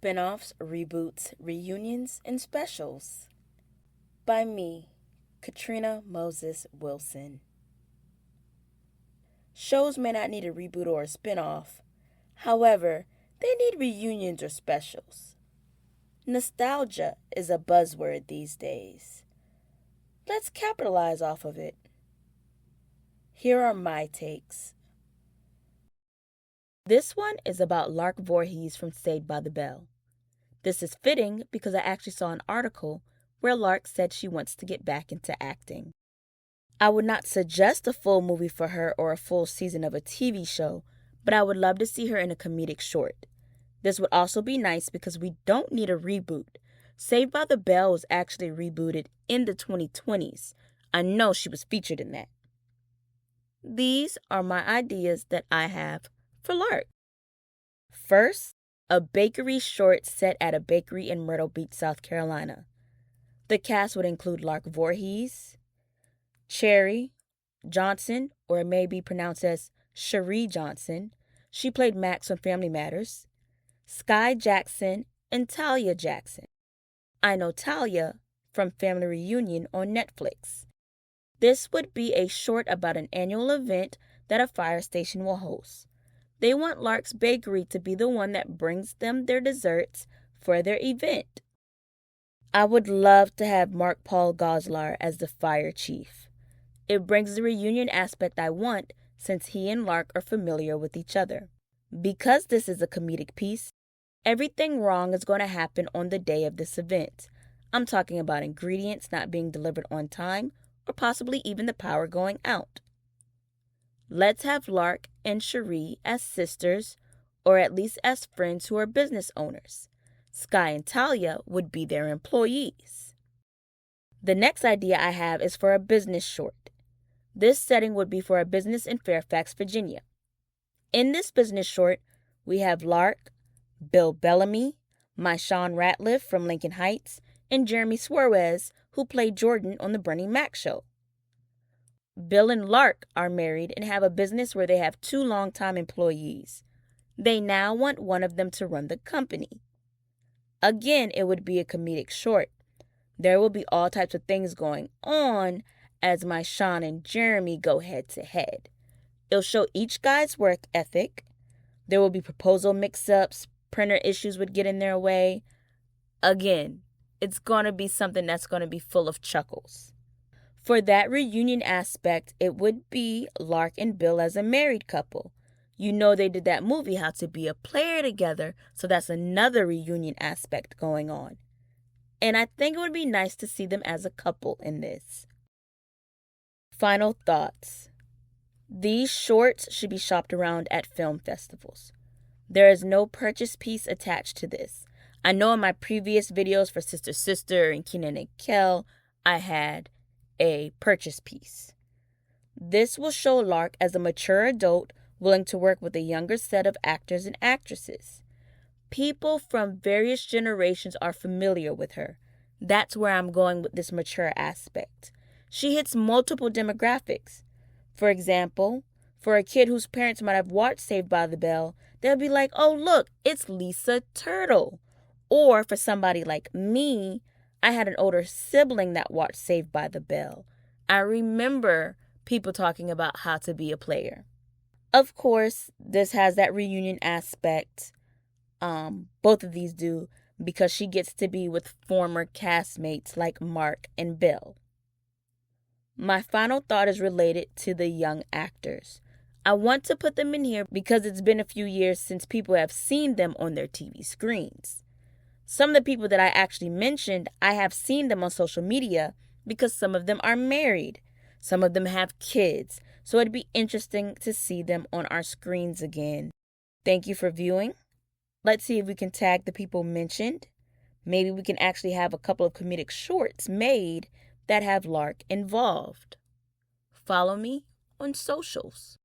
Spinoffs, reboots, reunions, and specials. By me, Katrina Moses Wilson. Shows may not need a reboot or a spinoff. However, they need reunions or specials. Nostalgia is a buzzword these days. Let's capitalize off of it. Here are my takes. This one is about Lark Voorhies from Saved by the Bell. This is fitting because I actually saw an article where Lark said she wants to get back into acting. I would not suggest a full movie for her or a full season of a TV show, but I would love to see her in a comedic short. This would also be nice because we don't need a reboot. Saved by the Bell was actually rebooted in the 2020s. I know she was featured in that. These are my ideas that I have for Lark. First, a bakery short set at a bakery in Myrtle Beach, South Carolina. The cast would include Lark Voorhies, Cherry Johnson, or it may be pronounced as Cherie Johnson. She played Max on Family Matters. Sky Jackson and Talia Jackson. I know Talia from Family Reunion on Netflix. This would be a short about an annual event that a fire station will host. They want Lark's Bakery to be the one that brings them their desserts for their event. I would love to have Mark Paul Gosselaar as the fire chief. It brings the reunion aspect I want since he and Lark are familiar with each other. Because this is a comedic piece, everything wrong is going to happen on the day of this event. I'm talking about ingredients not being delivered on time or possibly even the power going out. Let's have Lark and Cherie as sisters, or at least as friends who are business owners. Sky and Talia would be their employees. The next idea I have is for a business short. This setting would be for a business in Fairfax, Virginia. In this business short, we have Lark, Bill Bellamy, Marshawn Ratliff from Lincoln Heights, and Jeremy Suarez, who played Jordan on the Bernie Mac show. Bill and Lark are married and have a business where they have 2 longtime employees. They now want one of them to run the company. Again, it would be a comedic short. There will be all types of things going on as Marshawn and Jeremy go head to head. It'll show each guy's work ethic. There will be proposal mix-ups, printer issues would get in their way. Again, it's going to be something that's going to be full of chuckles. For that reunion aspect, it would be Lark and Bill as a married couple. You know they did that movie, How to Be a Player, together, so that's another reunion aspect going on. And I think it would be nice to see them as a couple in this. Final thoughts. These shorts should be shopped around at film festivals. There is no purchase piece attached to this. I know in my previous videos for Sister Sister and Kenan and Kel, I had a purchase piece. This will show Lark as a mature adult willing to work with a younger set of actors and actresses. People from various generations are familiar with her. That's where I'm going with this mature aspect. She hits multiple demographics. For example, for a kid whose parents might have watched Saved by the Bell, they'll be like, oh look, it's Lisa Turtle. Or for somebody like me, I had an older sibling that watched Saved by the Bell. I remember people talking about How to Be a Player. Of course, this has that reunion aspect. Both of these do, because she gets to be with former castmates like Mark and Bill. My final thought is related to the young actors. I want to put them in here because it's been a few years since people have seen them on their TV screens. Some of the people that I actually mentioned, I have seen them on social media because some of them are married. Some of them have kids. So it'd be interesting to see them on our screens again. Thank you for viewing. Let's see if we can tag the people mentioned. Maybe we can actually have a couple of comedic shorts made that have Lark involved. Follow me on socials.